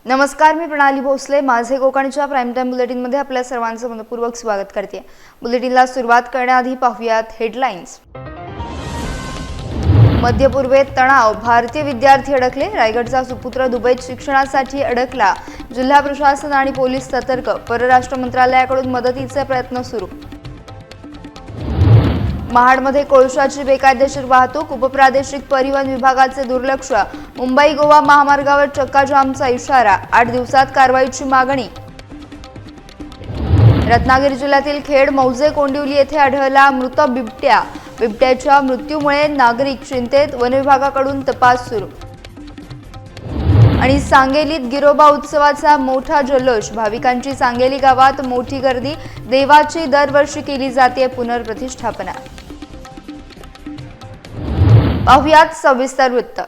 नमस्कार, मी प्रणाली भोसले. माझे कोकणच्या प्राईम टाइम बुलेटिनमध्ये आपल्या सर्वांचं मनपूर्वक स्वागत करते. बुलेटिनला सुरुवात करण्याआधी पाहूयात हेडलाईन्स. मध्य पूर्वेत तणाव, भारतीय विद्यार्थी अडकले. रायगडचा सुपुत्र दुबईत शिक्षणासाठी अडकला. जिल्हा प्रशासन आणि पोलीस सतर्क. परराष्ट्र मंत्रालयाकडून मदतीचे प्रयत्न सुरू. महाडमध्ये कोळशाची बेकायदेशीर वाहतूक, उपप्रादेशिक परिवहन विभागाचे दुर्लक्ष. मुंबई गोवा महामार्गावर चक्काजामचा इशारा. 8 दिवसात कारवाईची मागणी. रत्नागिरी जिल्ह्यातील खेड मौजे कोंडिवली येथे आढळला मृत बिबट्या. बिबट्याच्या मृत्यूमुळे नागरिक चिंतेत. वन विभागाकडून तपास सुरू. आणि सांगलीत गिरोबा उत्सवाचा मोठा जल्लोष. भाविकांची सांगली गावात मोठी गर्दी. देवाची दरवर्षी केली जाते पुनर्प्रतिष्ठापना. पाहुयात सविस्तर वृत्त.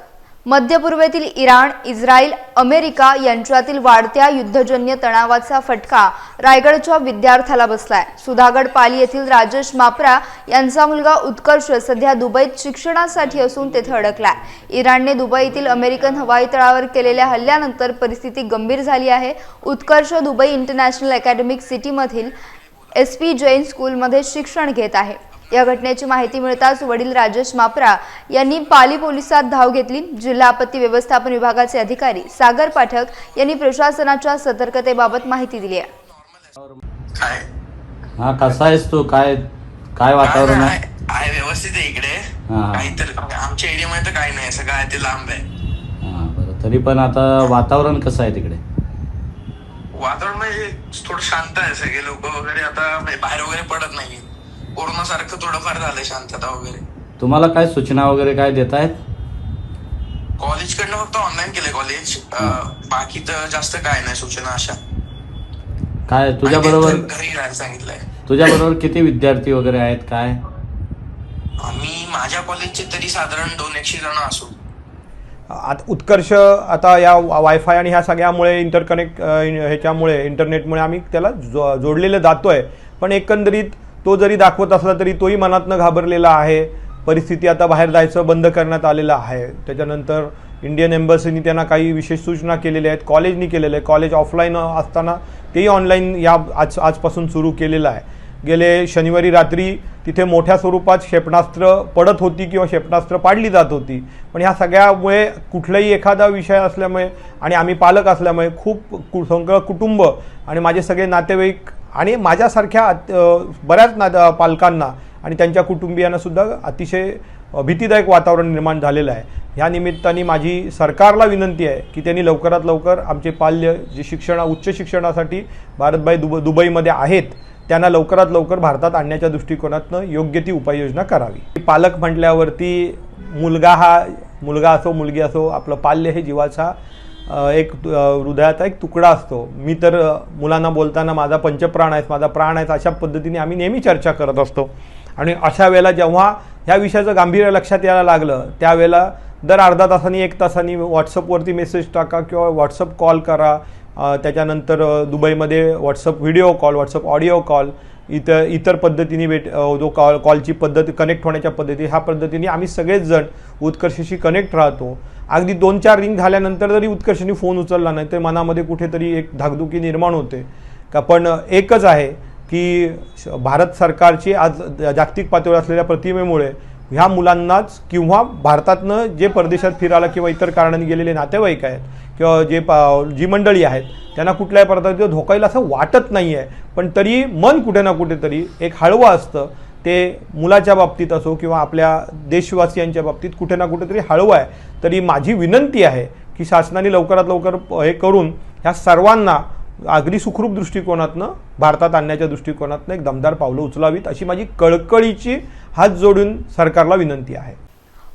मध्य पूर्वेतील इराण, इस्रायल, अमेरिका यांच्यातील वाढत्या युद्धजन्य तणावाचा फटका रायगडच्या विद्यार्थ्याला बसलाय. सुधागड पाली येथील राजेश मापरा यांचा मुलगा उत्कर्ष सध्या दुबईत शिक्षणासाठी असून तेथे अडकलाय. इराणने दुबईतील अमेरिकन हवाई तळावर केलेल्या हल्ल्यानंतर परिस्थिती गंभीर झाली आहे. उत्कर्ष दुबई इंटरनॅशनल अकॅडमिक सिटीमधील SP जैन स्कूलमध्ये शिक्षण घेत आहे. या घटनेची माहिती मिळताच वडील राजेश मापरा यांनी पाली पोलिसात धाव घेतली. जिल्हा आपत्ती व्यवस्थापन विभागाचे अधिकारी सागर पाठक यांनी प्रशासनाच्या सतर्कतेबाबत माहिती दिली आहे. हा, कसा आहेस तू? काय वातावरण आहे? व्यवस्थित आहे इकडे. काहीतरी आमच्या एरियामध्ये तर काही नाही, सगळं आहे ते लांब आहे. बरं, तरी पण आता वातावरण कसं आहे तिकडे? वातावरण म्हणजे थोडं शांत आहे. सगळे लोक वगैरे आता बाहेर वगैरे पडत नाही. कोरोना सारखं थोडंफार झालंय, शांतता वगैरे. तुम्हाला काय सूचना वगैरे काय देत आहेत? कॉलेजकडनं फक्त ऑनलाईन केलंय कॉलेज. बाकी तर जास्त काय नाही सूचना अशा. काय तुझ्या बरोबर घरी राहायला सांगितलंय. तुझ्या बरोबर किती विद्यार्थी वगैरे आहेत? काय आम्ही माझ्या कॉलेजचे तरी साधारण 200 जण असू. उत्कर्ष आता या वायफाय आणि ह्या सगळ्यामुळे ह्याच्यामुळे इंटरनेटमुळे आम्ही त्याला जोडलेलं जातोय. पण एकंदरीत तो जरी दाखवत असला तरी तोही मनातनं घाबरलेला आहे. परिस्थिती आता बाहेर जायचं बंद करण्यात आलेलं आहे. त्याच्यानंतर इंडियन एम्बसीनी त्यांना काही विशेष सूचना केलेल्या आहेत. कॉलेजनी केलेलं आहे. कॉलेज ऑफलाईन असताना तेही ऑनलाईन आजपासून सुरू केलेलं आहे. गेले शनिवारी रात्री तिथे मोठ्या स्वरूपात क्षेपणास्त्र पडत होती किंवा क्षेपणास्त्र पाडली जात होती. पण ह्या सगळ्यामुळे कुठलाही एखादा विषय असल्यामुळे आणि आम्ही पालक असल्यामुळे खूप सगळं कुटुंब आणि माझे सगळे नातेवाईक आणि माझ्यासारख्या बऱ्याच पालकांना आणि त्यांच्या कुटुंबियांना सुद्धा अतिशय भीतीदायक वातावरण निर्माण झालेलं आहे. ह्या निमित्ताने माझी सरकारला विनंती आहे की त्यांनी लवकरात लवकर आमचे पाल्य जे उच्च शिक्षणासाठी भारतबाई दुबईमध्ये आहेत त्यांना लवकरात लवकर भारतात आणण्याच्या दृष्टिकोनातनं योग्य ती उपाययोजना करावी. पालक म्हटल्यावरती मुलगा असो मुलगी असो, आपलं पाल्य हे जीवाचा एक हृदयाचा एक तुकडा असतो. मी तर मुलांना बोलताना माझा पंचप्राण आहेस, माझा प्राण आहेस अशा पद्धतीने आम्ही नेहमी चर्चा करत असतो. आणि अशा वेळेला जेव्हा ह्या विषयाचं गांभीर्य लक्षात यायला लागलं त्यावेळेला दर अर्धा तासांनी 1 तासांनी व्हॉट्सअपवरती मेसेज टाका किंवा व्हॉट्सअप कॉल करा. त्याच्यानंतर दुबईमध्ये WhatsApp video call, WhatsApp audio call, इतर पद्धतीने जो कॉलची पद्धत, कनेक्ट होण्याच्या पद्धती, ह्या पद्धतीने आम्ही सगळेच जण उत्कर्षाशी कनेक्ट राहतो. अगदी 2-4 रिंग झाल्यानंतर जरी उत्कर्षाने फोन उचलला नाही तर मनामध्ये कुठेतरी एक धाकधुकी निर्माण होते. का पण एकच आहे की भारत सरकारची आज जागतिक पातळीवर असलेल्या प्रतिमेमुळे ह्या मुलांनाच किंवा भारतातनं जे परदेशात फिरायला किंवा इतर कारणाने गेलेले नातेवाईक आहेत किंवा जी मंडळी आहेत त्यांना कुठल्याही प्रकारचं धोका येईल असं वाटत नाही आहे. पण तरी मन कुठे ना कुठेतरी एक हळवं असतं. ते मुलाच्या बाबतीत असो किंवा आपल्या देशवासियांच्या बाबतीत कुठे ना कुठेतरी हळवं आहे. तरी माझी विनंती आहे की शासनाने लवकरात लवकर हे करून ह्या सर्वांना अगदी सुखरूप दृष्टिकोनातनं भारतात आणण्याच्या दृष्टिकोनातनं एक दमदार पावलं उचलावीत अशी माझी कळकळीची हात जोडून सरकारला विनंती आहे.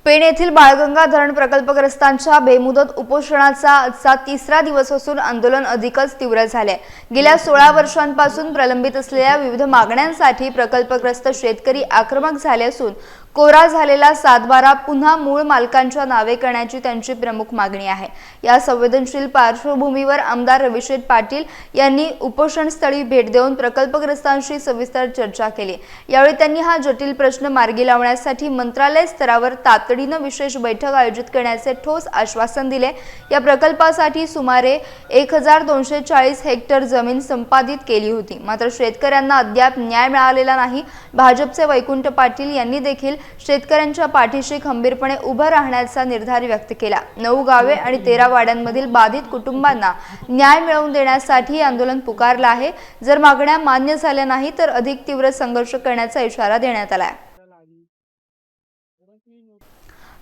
पेण येथील बाळगंगा धरण प्रकल्पग्रस्तांच्या बेमुदत उपोषणाचा आजचा 3रा दिवस असून आंदोलन अधिकच तीव्र झाले. गेल्या 16 वर्षांपासून प्रलंबित असलेल्या विविध मागण्यांसाठी प्रकल्पग्रस्त शेतकरी आक्रमक झाले असून कोरा झालेला सातबारा पुन्हा मूळ मालकांच्या नावे करण्याची त्यांची प्रमुख मागणी आहे। या संवेदनशील पार्श्वभूमीवर आमदार रविशेठ पाटील यांनी उपोषणस्थळी भेट देऊन प्रकल्पग्रस्तांशी सविस्तर चर्चा केली। यावेळी त्यांनी हा जटिल प्रश्न मार्गी लावण्यासाठी मंत्रालय स्तरावर तातडीने विशेष बैठक आयोजित करण्याचे ठोस आश्वासन दिले। या प्रकल्पासाठी सुमारे 1240 हेक्टर जमीन संपादित केली होती, मात्र शेतकऱ्यांना अद्याप न्याय मिळालेला नाही। भाजपचे वैकुंठ पाटील यांनी देखील शेतकऱ्यांच्या पाठीशी खंबीरपणे उभं राहण्याचा निर्धार व्यक्त केला। 9 गावे आणि 13 वाड्यांमधील बाधित कुटुंबांना न्याय मिळवून देण्यासाठी आंदोलन पुकारलं आहे। जर मागण्या मान्य झाल्या नाही तर अधिक तीव्र संघर्ष करण्याचा इशारा देण्यात आला आहे।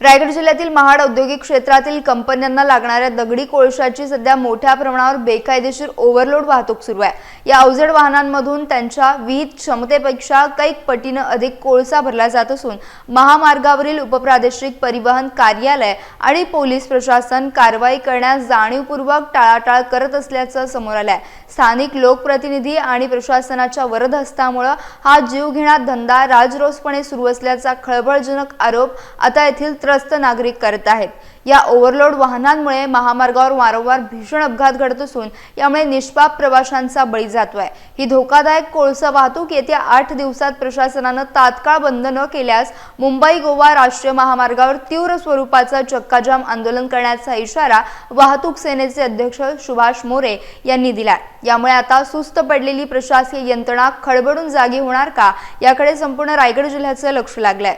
रायगड जिल्ह्यातील महाड औद्योगिक क्षेत्रातील कंपन्यांना लागणाऱ्या दगडी कोळशाची सध्या मोठ्या प्रमाणावर बेकायदेशीर ओव्हरलोड वाहतूक सुरू आहे। या अवजड वाहनांमधून त्यांच्या विहित क्षमतेपेक्षा कैक पटीने अधिक कोळसा भरला जात असून महामार्गावरील उपप्रादेशिक परिवहन कार्यालय आणि पोलीस प्रशासन कारवाई करण्यास जाणीवपूर्वक टाळाटाळ करत असल्याचं समोर आलं आहे। स्थानिक लोकप्रतिनिधी आणि प्रशासनाच्या वरदहस्तामुळे हा जीवघेणा धंदा राजरोसपणे सुरू असल्याचा खळबळजनक आरोप आता येथील त्रस्त नागरिक करत आहेत। या ओव्हरलोड वाहनांमुळे महामार्गावर वारंवार भीषण अपघात घडत असून यामुळे निष्पाप प्रवाशांचा बळी जातोय। ही धोकादायक कोळसा वाहतूक येत्या 8 दिवसात प्रशासनाने तात्काळ बंद न केल्यास मुंबई गोवा राष्ट्रीय महामार्गावर तीव्र स्वरूपाचा चक्काजाम आंदोलन करण्याचा इशारा वाहतूक सेनेचे अध्यक्ष सुभाष मोरे यांनी दिलाय। यामुळे आता सुस्त पडलेली प्रशासकीय यंत्रणा खडबडून जागी होणार का, याकडे संपूर्ण रायगड जिल्ह्याचं लक्ष लागलंय।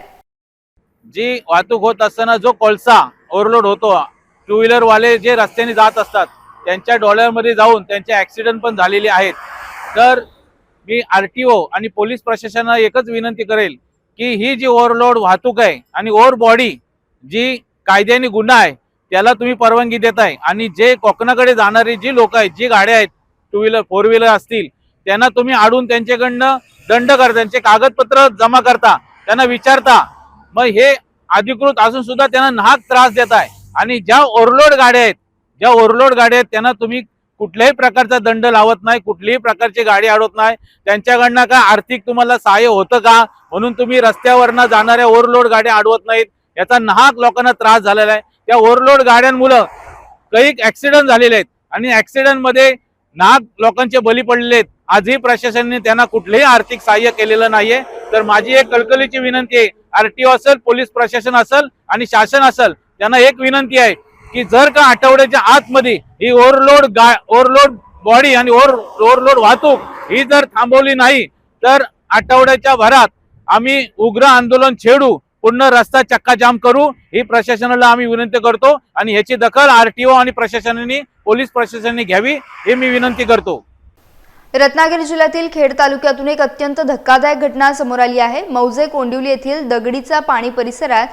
जी वाहतूक होत असताना जो कोळसा ओव्हरलोड होतो, 2 व्हीलर वाले जे रस्त्याने जात असतात त्यांच्या डोळ्यामध्ये जाऊन त्यांचे ॲक्सिडेंट पण झालेले आहेत। तर मी RTO आणि पोलीस प्रशासनाला एकच विनंती करेल की ही जी ओव्हरलोड वाहतूक आहे आणि ओव्हर बॉडी जी कायद्याने गुन्हा आहे त्याला तुम्ही परवानगी देताय आणि जे कोकणाकडे जाणारी जी लोक आहेत, जी गाड्या आहेत 2 व्हीलर 4 व्हीलर असतील त्यांना तुम्ही आडून त्यांच्याकडनं दंड करता, त्यांचे कागदपत्र जमा करता, त्यांना विचारता, मग हे अधिकृत असून सुद्धा त्यांना नाहक त्रास देत आहे। आणि ज्या ओव्हरलोड गाड्या आहेत त्यांना तुम्ही कुठल्याही प्रकारचा दंड लावत नाही, कुठलीही प्रकारची गाडी अडवत नाही, त्यांच्याकडनं काय आर्थिक तुम्हाला सहाय्य होतं का म्हणून तुम्ही रस्त्यावरनं जाणाऱ्या ओव्हरलोड गाड्या अडवत नाहीत। याचा नाहक लोकांना त्रास झालेला आहे। त्या ओव्हरलोड गाड्यांमुळे काही ऍक्सिडेंट झालेले आहेत आणि ऍक्सिडेंटमध्ये नाहक लोकांचे बळी पडलेले आहेत। आजही प्रशासनाने त्यांना कुठलेही आर्थिक सहाय्य केलेलं नाहीये। तर माझी एक कळकळीची विनंती आहे, RTO असेल, पोलीस प्रशासन असेल आणि शासन असेल, त्यांना एक विनंती आहे की जर का आठवड्याच्या आतमध्ये ही ओव्हरलोड बॉडी आणि ओव्हरलोड वाहतूक ही जर थांबवली नाही तर आठवड्याच्या भरात आम्ही उग्र आंदोलन छेडू, पूर्ण रस्ता चक्काजाम करू, ही प्रशासनाला आम्ही विनंती करतो आणि ह्याची दखल RTO आणि प्रशासनाने, पोलीस प्रशासनाने घ्यावी हे मी विनंती करतो। रत्नागिरी जिल्ह्यातील खेड तालुक्यातून एक अत्यंत धक्कादायक घटना समोर आली आहे। मौजे कोंडिवली येथील दगडीचा पाणी परिसरात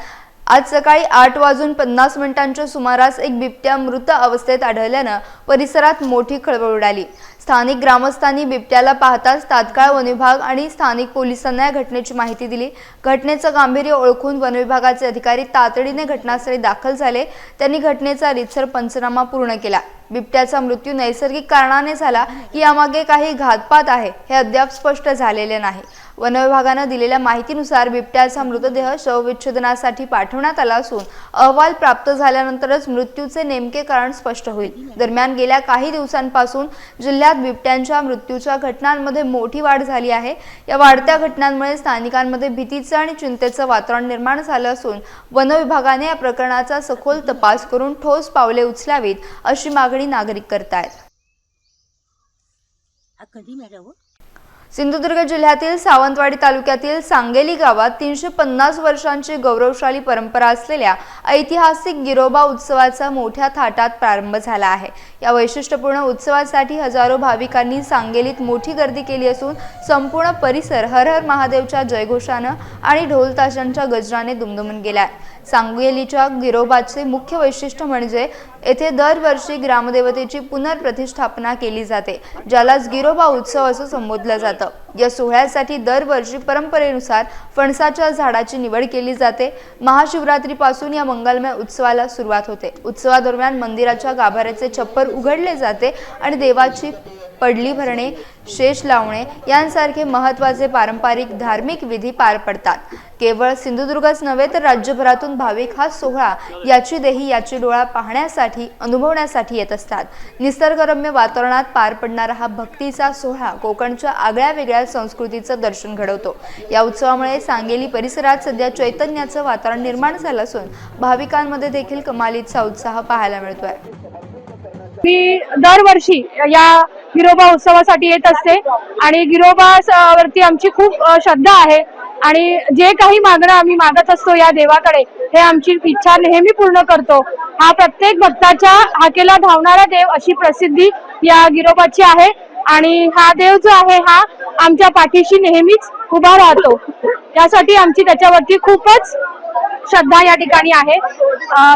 आज सकाळी 8:50 सुमारास एक बिबट्या मृत अवस्थेत आढळल्यानं परिसरात मोठी खळबळ उडाली। स्थानिक ग्रामस्थांनी बिबट्याला पाहताच तात्काळ वनविभाग आणि स्थानिक पोलिसांना या घटनेची माहिती दिली। घटनेचं गांभीर्य ओळखून वनविभागाचे अधिकारी तातडीने घटनास्थळी दाखल झाले। त्यांनी घटनेचा रीतसर पंचनामा पूर्ण केला। बिबट्याचा मृत्यू नैसर्गिक कारणाने झाला की यामागे काही घातपात आहे हे अद्याप स्पष्ट झालेले नाही। वनविभागाने दिलेल्या माहितीनुसार बिबट्याचा मृतदेह शवविच्छेदनासाठी पाठवण्यात आला असून अहवाल प्राप्त झाल्यानंतरच मृत्यूचे नेमके कारण स्पष्ट होईल। दरम्यान गेल्या काही दिवसांपासून जिल्ह्यात बिबट्यांच्या मृत्यूच्या घटनांमध्ये मोठी वाढ झाली आहे। या वाढत्या घटनांमुळे स्थानिकांमध्ये भीतीचं आणि चिंतेचं वातावरण निर्माण झालं असून वनविभागाने या प्रकरणाचा सखोल तपास करून ठोस पावले उचलावीत अशी मागणी नागरिक करतायत। सिंधुदुर्ग जिल्ह्यातील सावंतवाडी तालुक्यातील सांगेली गावात 350 वर्षांची गौरवशाली परंपरा असलेल्या ऐतिहासिक गिरोबा उत्सवाचा मोठ्या थाटात प्रारंभ झाला आहे। या वैशिष्ट्यपूर्ण उत्सवासाठी हजारो भाविकांनी सांगेलीत मोठी गर्दी केली असून संपूर्ण परिसर हर हर महादेवच्या जयघोषाने आणि ढोल ताशांच्या गजराने दुमदुमून गेलाय। सांगेलीच्या गिरोबाचे मुख्य वैशिष्ट्य म्हणजे येथे दरवर्षी ग्रामदेवतेची पुनर्प्रतिष्ठापना केली जाते, ज्यालाच गिरोबा उत्सव असं संबोधलं जातं। या सोहळ्यासाठी दरवर्षी परंपरेनुसार फणसाच्या झाडाची निवड केली जाते। महाशिवरात्रीपासून या मंगलमय उत्सवाला सुरुवात होते। उत्सवादरम्यान मंदिराच्या गाभाऱ्याचे छप्पर उघडले जाते आणि देवाची पडली भरणे, शेष लावणे यांसारखे महत्त्वाचे पारंपरिक धार्मिक विधी पार पडतात। केवळ सिंधुदुर्गच नव्हे तर राज्यभरातून भाविक हा सोहळा याची देही याची डोळा पाहण्यासाठी अनुभवण्यासाठी येत असतात। निसर्गरम्य वातावरणात पार पडणारा हा भक्तीचा सोहळा कोकणच्या आगळ्या वेगळ्या संस्कृतीचं दर्शन घडवतो। या उत्सवामुळे सांगली परिसरात सध्या चैतन्याचं वातावरण निर्माण झालं असून भाविकांमध्ये देखील कमालीचा उत्साह पाहायला मिळतोय। मी दरवर्षी या गिरोबा उत्सवासाठी येत असते आणि गिरोबा वरती आमची खूप श्रद्धा आहे आणि जे काही मागणं आम्ही मागत असतो या देवाकडे हे आमची इच्छा नेहमी पूर्ण करतो। हा प्रत्येक भक्ताच्या हाकेला धावणारा देव अशी प्रसिद्धी या गिरोबाची आहे आणि हा देव जो आहे हा आमच्या पाठीशी नेहमीच उभा राहतो। त्यासाठी आमची त्याच्यावरती खूपच श्रद्धा या ठिकाणी आहे।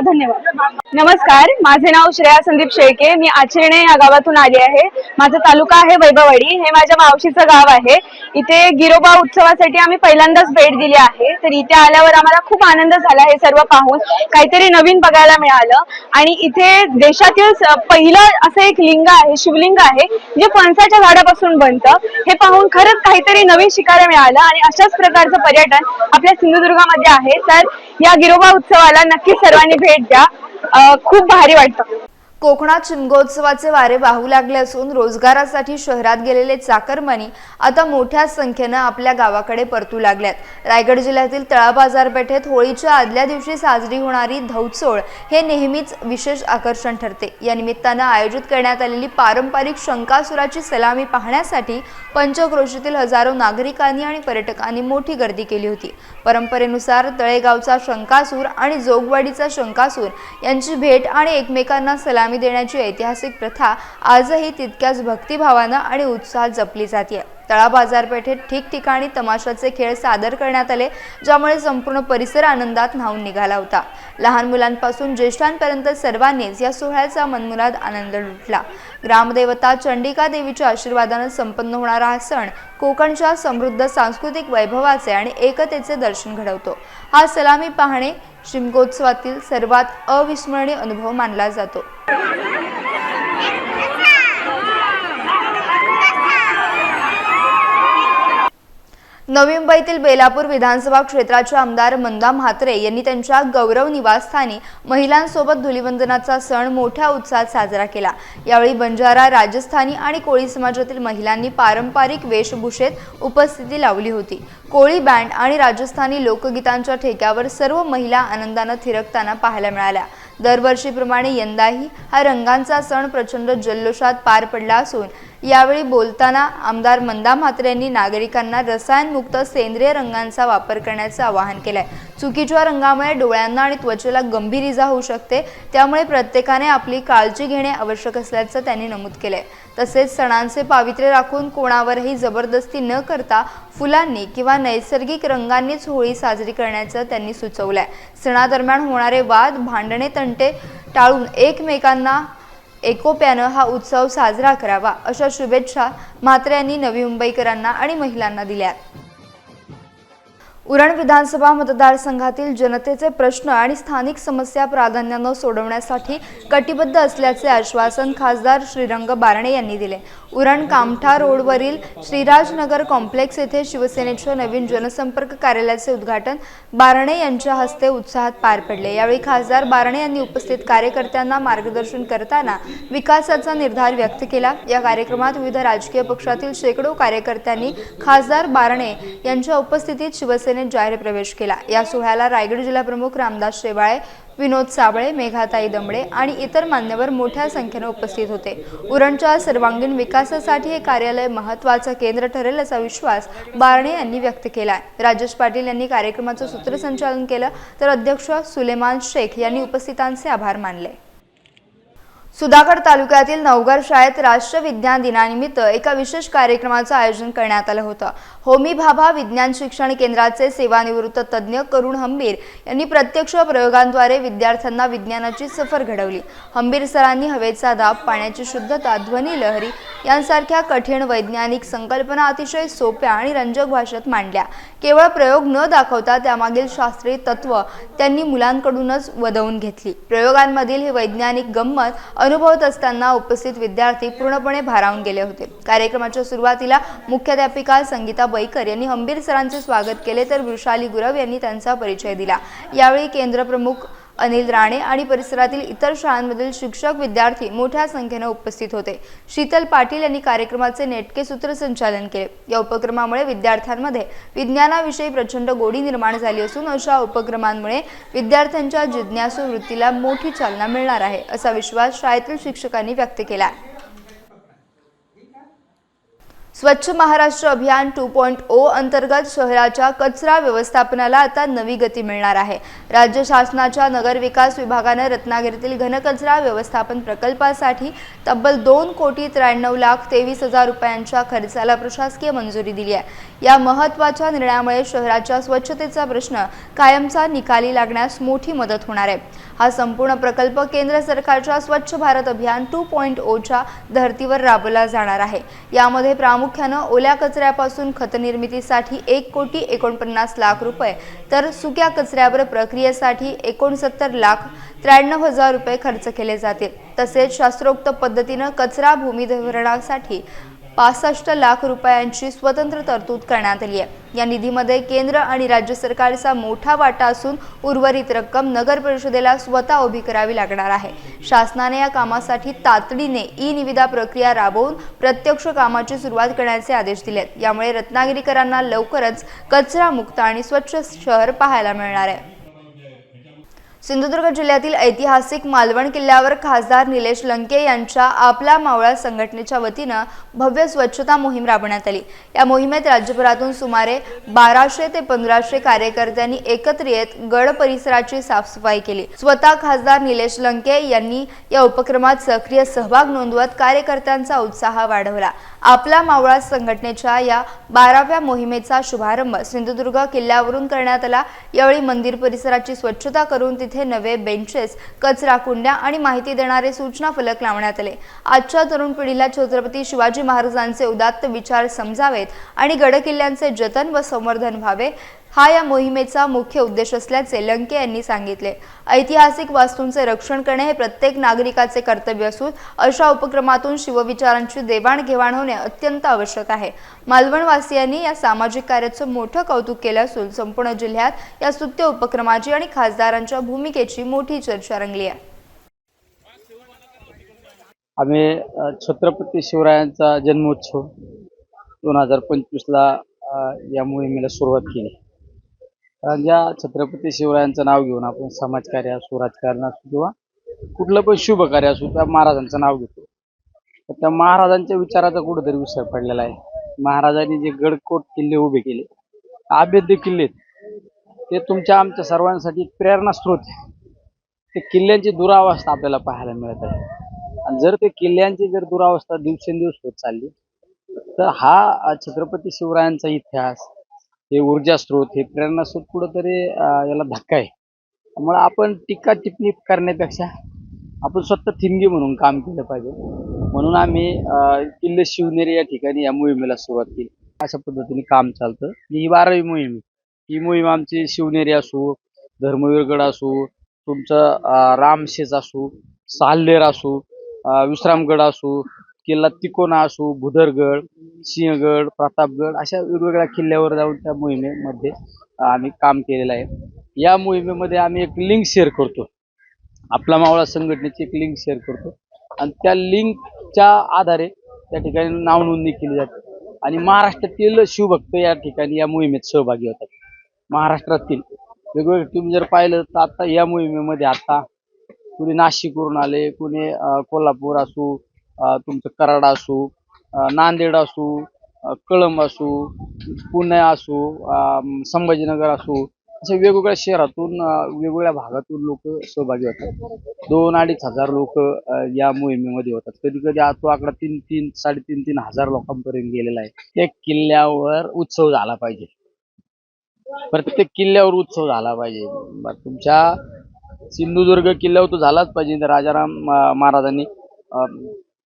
धन्यवाद। नमस्कार, माझे नाव श्रेया संदीप शेळके। मी आचरणे या गावातून आली आहे। माझा तालुका आहे वैभववाडी, हे माझ्या मावशीचं गाव आहे। इथे गिरोबा उत्सवासाठी आम्ही पहिल्यांदाच भेट दिली आहे, तर इथे आल्यावर आम्हाला खूप आनंद झाला हे सर्व पाहून। काहीतरी नवीन बघायला मिळालं आणि इथे देशातील पहिलं असं एक लिंग आहे, शिवलिंग आहे, जे फणसाच्या झाडापासून बनतं। हे पाहून खरंच काहीतरी नवीन शिकायला मिळालं आणि अशाच प्रकारचं पर्यटन आपल्या सिंधुदुर्गामध्ये आहे। तर या गिरोबा उत्सवाला नक्की सर्वांनी भेट द्या, खूप भारी वाटतं। कोकणात शिमगोत्सवाचे वारे वाहू लागले असून रोजगारासाठी शहरात गेलेले चाकरमानी आता मोठ्या संख्येने आपल्या गावाकडे परतू लागल्यात। रायगड जिल्ह्यातील तळा बाजारपेठेत होळीच्या आदल्या दिवशी साजरी होणारी धवचोळ हे नेहमीच विशेष आकर्षण ठरते। या निमित्तानं आयोजित करण्यात आलेली पारंपरिक शंकासुराची सलामी पाहण्यासाठी पंचक्रोशीतील हजारो नागरिकांनी आणि पर्यटकांनी मोठी गर्दी केली होती। परंपरेनुसार तळेगावचा शंकासूर आणि जोगवाडीचा शंकासूर यांची भेट आणि एकमेकांना सलामी देण्याची ऐतिहासिक प्रथा आजही तितक्याच भक्तिभावानं आणि उत्साहात जपली जाते। तळा बाजारपेठेत ठिकठिकाणी तमाशाचे खेळ सादर करण्यात आले, ज्यामुळे संपूर्ण परिसर आनंदात न्हाऊन निघाला होता। लहान मुलांपासून ज्येष्ठांपर्यंत सर्वांनीच या सोहळ्याचा मनमुराद आनंद लुटला। ग्रामदेवता चंडिका देवीच्या आशीर्वादाने संपन्न होणारा हा सण कोकणच्या समृद्ध सांस्कृतिक वैभवाचे आणि एकतेचे दर्शन घडवतो। हा सलामी पाहणे शिमगोत्सवातील सर्वात अविस्मरणीय अनुभव मानला जातो। नवी मुंबईतील बेलापूर विधानसभा क्षेत्राचे आमदार मंदा म्हात्रे यांनी त्यांच्या गौरव निवासस्थानी महिलांसोबत धुलीवंदनाचा सण मोठ्या उत्साहात साजरा केला। यावेळी बंजारा, राजस्थानी आणि कोळी समाजातील महिलांनी पारंपरिक वेशभूषेत उपस्थिती लावली होती। कोळी बँड आणि राजस्थानी लोकगीतांच्या ठेक्यावर सर्व महिला आनंदाने थिरकताना पाहायला मिळाल्या। दरवर्षीप्रमाणे यंदाही हा रंगांचा सण प्रचंड जल्लोषात पार पडला असून यावेळी बोलताना आमदार मंदा म्हात्रे यांनी नागरिकांना रसायनमुक्त सेंद्रिय रंगांचा वापर करण्याचे आवाहन केले। चुकीच्या रंगामुळे डोळ्यांना आणि त्वचेला गंभीर इजा होऊ शकते, त्यामुळे प्रत्येकाने आपली काळजी घेणे आवश्यक असल्याचं त्यांनी नमूद केले। तसेच सणांचे पावित्र्य राखून कोणावरही जबरदस्ती न करता फुलांनी किंवा नैसर्गिक रंगांनीच होळी साजरी करण्याचं त्यांनी सुचवलंय। सणादरम्यान होणारे वाद, भांडणे, तंटे टाळून एकमेकांना एकोप्यानं हा उत्सव साजरा करावा अशा शुभेच्छा म्हात्रे यांनी नवी मुंबईकरांना आणि महिलांना दिल्या। उरण विधानसभा मतदारसंघातील जनतेचे प्रश्न आणि स्थानिक समस्या प्राधान्याने सोडवण्यासाठी कटिबद्ध असल्याचे आश्वासन खासदार श्रीरंग बारणे यांनी दिले। उरण कामठा रोडवरील श्रीराजनगर कॉम्प्लेक्स येथे शिवसेनेच्या नवीन जनसंपर्क कार्यालयाचे उद्घाटन बारणे यांच्या हस्ते उत्साहात पार पडले। यावेळी खासदार बारणे यांनी उपस्थित कार्यकर्त्यांना मार्गदर्शन करताना विकासाचा निर्धार व्यक्त केला। या कार्यक्रमात विविध राजकीय पक्षातील शेकडो कार्यकर्त्यांनी खासदार बारणे यांच्या उपस्थितीत शिवसेनेत जाहीर प्रवेश केला। या सोहळ्याला रायगड जिल्हा प्रमुख रामदास शेवाळे, विनोद साबळे, मेघाताई दमडे आणि इतर मान्यवर मोठ्या संख्येने उपस्थित होते। उरणच्या सर्वांगीण विकासासाठी हे कार्यालय महत्त्वाचं केंद्र ठरेल असा विश्वास बारणे यांनी व्यक्त केला। राजेश पाटील यांनी कार्यक्रमाचं सूत्रसंचालन केलं, तर अध्यक्ष सुलेमान शेख यांनी उपस्थितांचे आभार मानले। सुधागड तालुक्यातील नवघर शाळेत राष्ट्रीय विज्ञान दिनानिमित्त एका विशेष कार्यक्रमाचं आयोजन करण्यात आलं होतं. होमी भाभा विज्ञान शिक्षण केंद्राचे सेवानिवृत्त तज्ज्ञ करुण हंबीर यांनी प्रत्यक्ष प्रयोगांद्वारे विद्यार्थ्यांना विज्ञानाची सफर घडवली. हंबीर सरांनी हवेचा दाब, पाण्याची शुद्धता, ध्वनी लहरी यांसारख्या कठीण वैज्ञानिक संकल्पना अतिशय सोप्या आणि रंजक भाषेत मांडल्या. केवळ प्रयोग न दाखवता त्यामागील शास्त्रीय तत्व त्यांनी मुलांकडूनच वदवून घेतली. प्रयोगांमधील हे वैज्ञानिक गंमत अनुभवत असताना उपस्थित विद्यार्थी पूर्णपणे भारावून गेले होते. कार्यक्रमाच्या सुरुवातीला मुख्याध्यापिका संगीता बैकर यांनी हंबीर सरांचे स्वागत केले, तर वृषाली गुरव यांनी त्यांचा परिचय दिला. यावेळी केंद्र प्रमुख अनिल राणे आणि परिसरातील इतर शाळांमधील शिक्षक, विद्यार्थी मोठ्या संख्येने उपस्थित होते. शीतल पाटील यांनी कार्यक्रमाचे नेटके सूत्रसंचालन केले. या उपक्रमामुळे विद्यार्थ्यांमध्ये विज्ञानाविषयी प्रचंड गोडी निर्माण झाली असून अशा उपक्रमांमुळे विद्यार्थ्यांच्या जिज्ञासू वृत्तीला मोठी चालना मिळणार आहे, असा विश्वास शाळेतील शिक्षकांनी व्यक्त केला. स्वच्छ महाराष्ट्र अभियान 2.0 अंतर्गत शहराच्या कचरा व्यवस्थापनाला आता नवी गती मिळणार आहे. राज्य शासनाच्या नगर विकास विभागाने रत्नागिरीतील घनकचरा व्यवस्थापन प्रकल्पासाठी तब्बल 2,93,23,000 रुपयांच्या खर्चाला प्रशासकीय मंजुरी दिली आहे. या महत्त्वाच्या निर्णयामुळे शहराच्या स्वच्छतेचा प्रश्न कायमचा निकाली लागण्यास मोठी मदत होणार आहे. हा संपूर्ण प्रकल्प केंद्र सरकारच्या स्वच्छ भारत अभियान 2.0च्या धर्तीवर राबवला जाणार आहे. यामध्ये प्रामुख्यानं ओल्या कचऱ्यापासून खत निर्मितीसाठी 1,49,00,000 रुपये, तर सुक्या कचऱ्यावर प्रक्रियेसाठी 69,93,000 रुपये खर्च केले जातील. तसेच शास्त्रोक्त पद्धतीनं कचरा भूमिधरणासाठी 65 लाख रुपयांची स्वतंत्र तरतूद करण्यात आली आहे. या निधीमध्ये केंद्र आणि राज्य सरकारचा मोठा वाटा असून उर्वरित रक्कम नगर परिषदेला स्वतः उभी करावी लागणार आहे. शासनाने या कामासाठी तातडीने ई-निविदा प्रक्रिया राबवून प्रत्यक्ष कामाची सुरुवात करण्याचे आदेश दिलेत. यामुळे रत्नागिरीकरांना लवकरच कचरामुक्त आणि स्वच्छ शहर पाहायला मिळणार आहे. सिंधुदुर्ग जिल्ह्यातील ऐतिहासिक मालवण किल्ल्यावर खासदार निलेश लंके यांच्या आपला मावळा संघटनेच्या वतीनं भव्य स्वच्छता मोहीम राबवण्यात आली. या मोहिमेत राज्यभरातून सुमारे 1200 ते 1500 कार्यकर्त्यांनी एकत्र येत गड परिसराची साफसफाई केली. स्वतः खासदार निलेश लंके यांनी या उपक्रमात सक्रिय सहभाग नोंदवत कार्यकर्त्यांचा उत्साह वाढवला. आपला मावळा संघटनेच्या या 12व्या मोहिमेचा शुभारंभ सिंधुदुर्ग किल्ल्यावरून करण्यात आला. यावेळी मंदिर परिसराची स्वच्छता करून तिथे नवे बेंचेस, कचरा कुंड्या आणि माहिती देणारे सूचना फलक लावण्यात आले. आजच्या तरुण पिढीला छत्रपती शिवाजी महाराजांचे उदात्त विचार समजावेत आणि गडकिल्ल्यांचे जतन व संवर्धन व्हावे, हा या मोहिमेचा मुख्य उद्देश असल्याचे लंके यांनी सांगितले. ऐतिहासिक वास्तूंचे रक्षण करणे हे प्रत्येक नागरिकाचे कर्तव्य असून अशा उपक्रमातून शिवविचारांची देवाणघेवाण होणे अत्यंत आवश्यक आहे. मालवणवासियांनी या सामाजिक कार्याचं मोठं कौतुक केलं असून संपूर्ण जिल्ह्यात या स्तुत्य उपक्रमाची आणि खासदारांच्या भूमिकेची मोठी चर्चा रंगली आहे. आम्ही छत्रपती शिवरायांचा जन्मोत्सव 2025ला या मोहिमेला सुरुवात केली. कारण ज्या छत्रपती शिवरायांचं नाव घेऊन आपण समाजकार्य असो, राजकारण असो किंवा कुठलं पण शुभ कार्य असो, त्या महाराजांचं नाव घेतो. तर त्या महाराजांच्या विचाराचा कुठेतरी विसर पडलेला आहे. महाराजांनी जे गडकोट किल्ले उभे केले, अभेद्य किल्ले, ते तुमच्या आमच्या सर्वांसाठी प्रेरणा स्रोत आहे. ते किल्ल्यांची दुरावस्था आपल्याला पाहायला मिळत आहे. आणि जर ते किल्ल्यांची जर दुरावस्था दिवसेंदिवस होत चालली, तर हा छत्रपती शिवरायांचा इतिहास, हे ऊर्जा स्रोत, हे प्रेरणा स्रोत कुठंतरी याला धक्का आहे. त्यामुळे आपण टीका टिप्पणी करण्यापेक्षा आपण स्वतः थिंगी म्हणून काम केलं पाहिजे. म्हणून आम्ही किल्ले शिवनेरी या ठिकाणी या मोहिमेला सुरुवात केली. अशा पद्धतीने काम चालतं. ही 12वी मोहीम. ही मोहीम आमची शिवनेरी असो, धर्मवीरगड असो, तुमचं रामशेज असो, साल्हेर असो, विश्रामगड असो, किल्ला तिकोना असो, भुदरगड, सिंहगड, प्रतापगड, अशा वेगवेगळ्या किल्ल्यावर जाऊन त्या मोहिमेमध्ये आम्ही काम केलेलं आहे. या मोहिमेमध्ये आम्ही एक लिंक शेअर करतो. आपला मावळा संघटनेची एक लिंक शेअर करतो आणि त्या लिंकच्या आधारे त्या ठिकाणी नाव नोंदणी केली जाते आणि महाराष्ट्रातील शिवभक्त या ठिकाणी या मोहिमेत सहभागी होतात. महाराष्ट्रातील वेगवेगळे तुम्ही जर पाहिलं तर आता या मोहिमेमध्ये आता कुणी नाशिकवरून आले, कुणी कोल्हापूर असो, तुमचं कराड असो, नांदेड असो, कळंब असो, पुणे असो, संभाजीनगर असो, असे वेगवेगळ्या शहरातून वेगवेगळ्या भागातून लोक सहभागी होतात. 2-2.5 हजार लोक या मोहिमेमध्ये होतात. कधी कधी तो आकडा 3-3, 3.5-3 हजार लोकांपर्यंत गेलेला आहे. त्या किल्ल्यावर उत्सव झाला पाहिजे. प्रत्येक किल्ल्यावर उत्सव झाला पाहिजे. तुमच्या सिंधुदुर्ग किल्ल्यावर तो झालाच पाहिजे. राजाराम महाराजांनी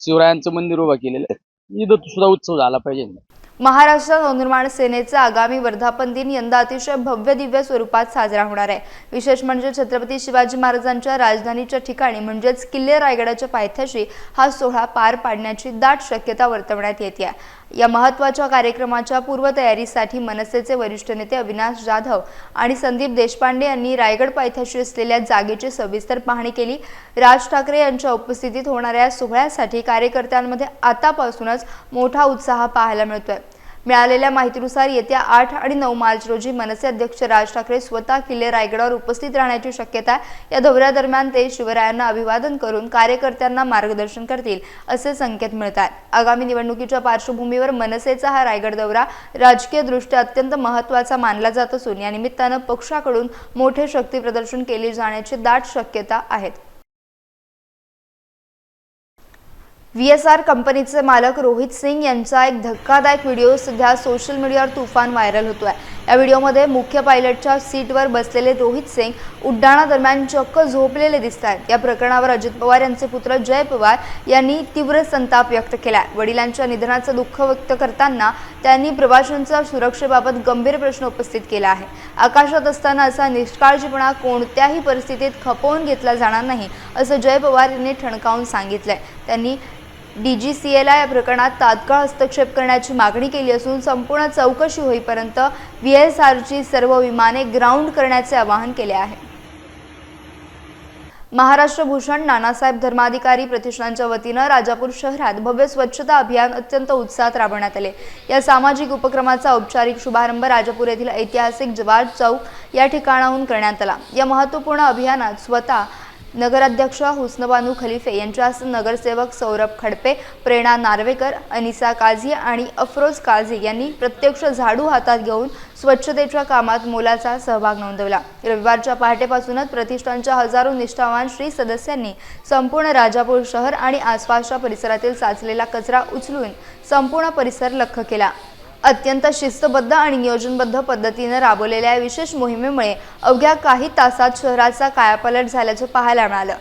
शिवरायांचं मंदिर उभं केलेलं आहे. इथं सुद्धा उत्सव झाला पाहिजे. महाराष्ट्र नवनिर्माण सेनेचा आगामी वर्धापन दिन यंदा अतिशय भव्य दिव्य स्वरूपात साजरा होणार आहे. विशेष म्हणजे छत्रपती शिवाजी महाराजांच्या राजधानीच्या ठिकाणी म्हणजेच किल्ले रायगडाच्या पायथ्याशी हा सोहळा पार पाडण्याची दाट शक्यता वर्तवण्यात येते. या महत्त्वाच्या कार्यक्रमाच्या पूर्वतयारीसाठी मनसेचे वरिष्ठ नेते अविनाश जाधव आणि संदीप देशपांडे यांनी रायगड पायथ्याशी असलेल्या जागेची सविस्तर पाहणी केली. राज ठाकरे यांच्या उपस्थितीत होणाऱ्या सोहळ्यासाठी कार्यकर्त्यांमध्ये आतापासूनच मोठा उत्साह पाहायला मिळतोय. मिळालेल्या माहितीनुसार येत्या 8 आणि 9 मार्च रोजी मनसे अध्यक्ष राज ठाकरे स्वतः किल्ले रायगडावर उपस्थित राहण्याची शक्यता आहे. या दौऱ्यादरम्यान ते शिवरायांना अभिवादन करून कार्यकर्त्यांना मार्गदर्शन करतील असे संकेत मिळतात. आगामी निवडणुकीच्या पार्श्वभूमीवर मनसेचा हा रायगड दौरा राजकीयदृष्ट्या अत्यंत महत्त्वाचा मानला जात असून या निमित्तानं पक्षाकडून मोठे शक्ती प्रदर्शन केले जाण्याची दाट शक्यता आहेत. VSR कंपनीचे मालक रोहित सिंग यांचा एक धक्कादायक व्हिडिओ सध्या सोशल मीडियावर तुफान व्हायरल होतोय. या व्हिडिओमध्ये मुख्य पायलटच्या सीटवर बसलेले रोहित सिंग उड्डाणादरम्यान चक्क झोपलेले दिसतात. या प्रकरणावर अजित पवार यांचे पुत्र जय पवार यांनी तीव्र संताप व्यक्त केलाय. वडिलांच्या निधनाचं दुःख व्यक्त करताना त्यांनी प्रवाशांच्या सुरक्षेबाबत गंभीर प्रश्न उपस्थित केला आहे. आकाशात असताना असा निष्काळजीपणा कोणत्याही परिस्थितीत खपवून घेतला जाणार नाही असं जय पवार यांनी ठणकावून सांगितलंय. त्यांनी DGCAला या प्रकरणात तात्काळ हस्तक्षेप करण्याची मागणी केली असून संपूर्ण चौकशी होईपर्यंत VSRची सर्व विमाने ग्राउंड करण्याचे आवाहन केले आहे. महाराष्ट्र भूषण नानासाहेब धर्माधिकारी प्रतिष्ठानच्या वतीनं राजापूर शहरात भव्य स्वच्छता अभियान अत्यंत उत्साहात राबवण्यात आले. या सामाजिक उपक्रमाचा औपचारिक शुभारंभ राजापूर येथील ऐतिहासिक जवाहर चौक या ठिकाणाहून करण्यात आला. या महत्त्वपूर्ण अभियानात स्वतः नगराध्यक्ष हुस्नबानू खलिफे यांच्यासह नगरसेवक सौरभ खडपे, प्रेरणा नार्वेकर, अनिसा काझी आणि अफरोज काझी यांनी प्रत्यक्ष झाडू हातात घेऊन स्वच्छतेच्या कामात मोलाचा सहभाग नोंदवला. रविवारच्या पहाटेपासूनच प्रतिष्ठानच्या हजारो निष्ठावान श्री सदस्यांनी संपूर्ण राजापूर शहर आणि आसपासच्या परिसरातील साचलेला कचरा उचलून संपूर्ण परिसर लख्ख केला. अत्यंत शिस्तबद्ध आणि नियोजनबद्ध पद्धतीने राबवलेल्या विशेष मोहिमेमुळे अवघ्या काही तासात शहराचा कायापालट झाल्याचे पाहायला मिळालं.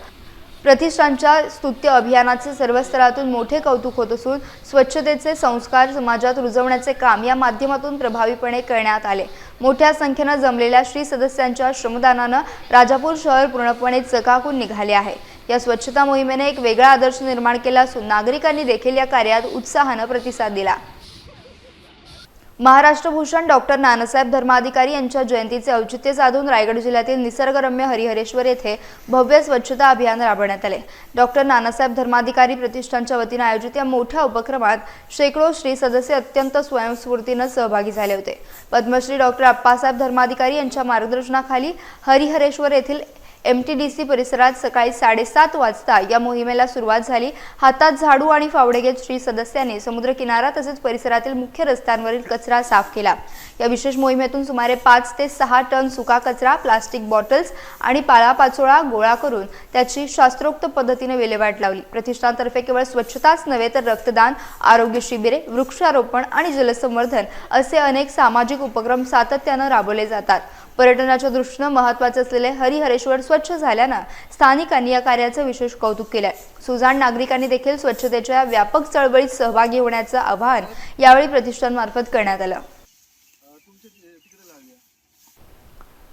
प्रतिष्ठानच्या स्तुत्य अभियानाचे सर्व स्तरातून मोठे कौतुक होत असून स्वच्छतेचे संस्कार समाजात रुजवण्याचे काम या माध्यमातून प्रभावीपणे करण्यात आले. मोठ्या संख्येने जमलेल्या श्री सदस्यांच्या श्रमदानानं राजापूर शहर पूर्णपणे चकाकून निघाले आहे. या स्वच्छता मोहिमेने एक वेगळा आदर्श निर्माण केला असून नागरिकांनी देखील या कार्यात उत्साहाने प्रतिसाद दिला. महाराष्ट्र भूषण डॉक्टर नानासाहेब धर्माधिकारी यांच्या जयंतीचे औचित्य साधून रायगड जिल्ह्यातील निसर्गरम्य हरिहरेश्वर येथे भव्य स्वच्छता अभियान राबवण्यात आले. डॉक्टर नानासाहेब धर्माधिकारी प्रतिष्ठानच्या वतीने आयोजित या मोठ्या उपक्रमात शेकडो श्री सदस्य अत्यंत स्वयंस्फूर्तीने सहभागी झाले होते. पद्मश्री डॉक्टर अप्पासाहेब धर्माधिकारी यांच्या मार्गदर्शनाखाली हरिहरेश्वर येथील MTDC परिसरात सकाळी 7:30 वाजता या मोहिमेला सुरुवात झाली. हातात झाडू आणि फावडे घेत श्री सदस्यांनी समुद्रकिनारा तसेच परिसरातील मुख्य रस्त्यांवरील कचरा साफ केला. या विशेष मोहिमेतून सुमारे 5 ते 6 टन सुका कचरा, प्लास्टिक बॉटल्स आणि पालापाचोळा गोळा करून त्याची शास्त्रोक्त पद्धतीने विल्हेवाट लावली. प्रतिष्ठानतर्फे केवळ स्वच्छताच नव्हे तर रक्तदान, आरोग्य शिबिरे, वृक्षारोपण आणि जलसंवर्धन असे अनेक सामाजिक उपक्रम सातत्याने राबवले जातात. पर्यटनाच्या दृष्टीने महत्त्वाचे असलेले हरिहरेश्वर स्वच्छ झाल्याने स्थानिकांनी या कार्याचे विशेष कौतुक केले. सुजाण नागरिकांनी देखील स्वच्छतेच्या व्यापक चळवळीत सहभागी होण्याचे आवाहन यावेळी प्रतिष्ठानमार्फत करण्यात आले.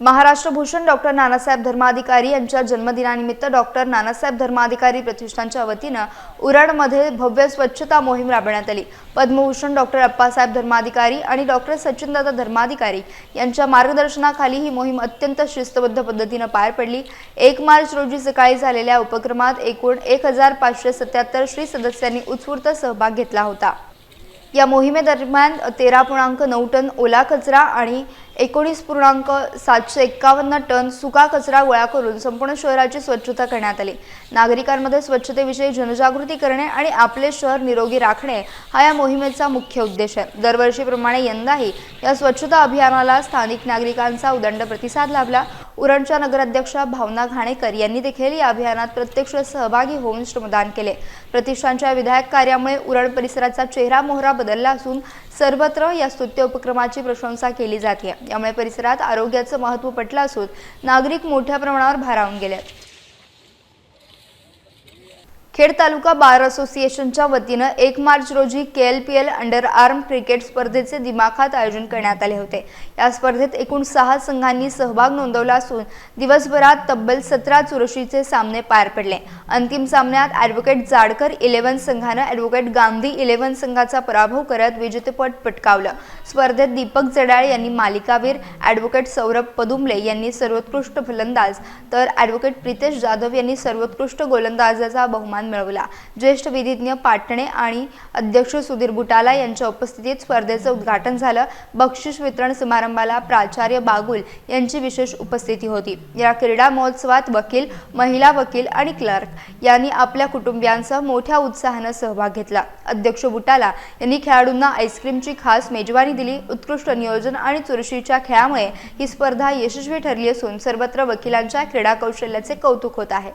महाराष्ट्र भूषण डॉक्टर नानासाहेब धर्माधिकारी यांच्या जन्मदिनानिमित्त डॉक्टर नानासाहेब धर्माधिकारी प्रतिष्ठानच्या वतीने उरणमध्ये भव्य स्वच्छता मोहीम राबवण्यात आली. पद्मभूषण डॉक्टर अप्पासाहेब धर्माधिकारी आणि डॉक्टर सचिनदादा धर्माधिकारी यांच्या मार्गदर्शनाखाली ही मोहीम अत्यंत शिस्तबद्ध पद्धतीने पार पडली. 1 मार्च रोजी सकाळी झालेल्या उपक्रमात एकूण 1577 श्री सदस्यांनी उत्स्फूर्त सहभाग घेतला होता. या मोहिमेदरम्यान 13.9 टन ओला कचरा आणि 19.751 टन सुका कचरा गोळा करून संपूर्ण शहराची स्वच्छता करण्यात आली। नागरिकांमध्ये स्वच्छतेविषयी जनजागृती करणे आणि आपले शहर निरोगी राखणे हा या मोहिमेचा मुख्य उद्देश आहे। दरवर्षीप्रमाणे यंदाही या स्वच्छता अभियानाला स्थानिक नागरिकांचा उदंड प्रतिसाद लाभला। उरणच्या नगराध्यक्षा भावना घाणेकर यांनी देखील या अभियानात प्रत्यक्ष सहभागी होऊन श्रमदान केले। प्रतिष्ठानच्या विधायक कार्यामुळे उरण परिसराचा चेहरा मोहरा बदलला असून सर्वत्र या स्तुत्य उपक्रमाची प्रशंसा केली जाते। यामुळे परिसरात आरोग्याचं महत्त्व पटलं असून नागरिक मोठ्या प्रमाणावर भारावून गेले। खेड तालुका बार असोसिएशनच्या वतीनं 1 मार्च रोजी KLPL अंडर आर्म क्रिकेट स्पर्धेचे दिमाखात आयोजन करण्यात आले होते। या स्पर्धेत एकूण 6 संघांनी सहभाग नोंदवला असून दिवसभरात तब्बल 17 चुरशीचे सामने पार पडले। अंतिम सामन्यात ॲडव्होकेट जाडकर 11 संघानं ॲडव्होकेट गांधी 11 संघाचा पराभव करत विजेतेपद पटकावलं। स्पर्धेत दीपक जडाळ यांनी मालिकावीर, ॲडव्होकेट सौरभ पदुमले यांनी सर्वोत्कृष्ट फलंदाज तर ॲडव्होकेट प्रितेश जाधव यांनी सर्वोत्कृष्ट गोलंदाजाचा बहुमान मिळवला। ज्येष्ठ विधिज्ञ पाटणे आणि अध्यक्ष सुधीर बुटाला यांच्या उपस्थितीत स्पर्धेचं उद्घाटन झालं। बक्षीस वितरण समारंभाला प्राचार्य बागुल यांची विशेष उपस्थिती होती। या क्रीडा महोत्सवात वकील, महिला वकील आणि क्लर्क यांनी आपल्या कुटुंबियांसह मोठ्या उत्साहाने सहभाग घेतला। अध्यक्ष बुटाला यांनी खेळाडूंना आईस्क्रीमची खास मेजवानी दिली। उत्कृष्ट नियोजन आणि चुरशीच्या खेळामुळे ही स्पर्धा यशस्वी ठरली असून सर्वत्र वकिलांच्या क्रीडा कौशल्याचे कौतुक होत आहे।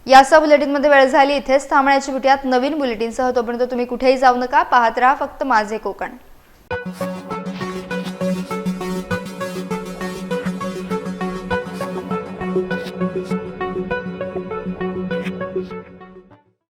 याचा बुलेटिनमध्ये वेळ झाली, इथेच थांबण्याची भेटूयात नवीन बुलेटिनसह। तोपर्यंत तुम्ही कुठेही जाऊ नका, पाहत राहा फक्त माझे कोकण।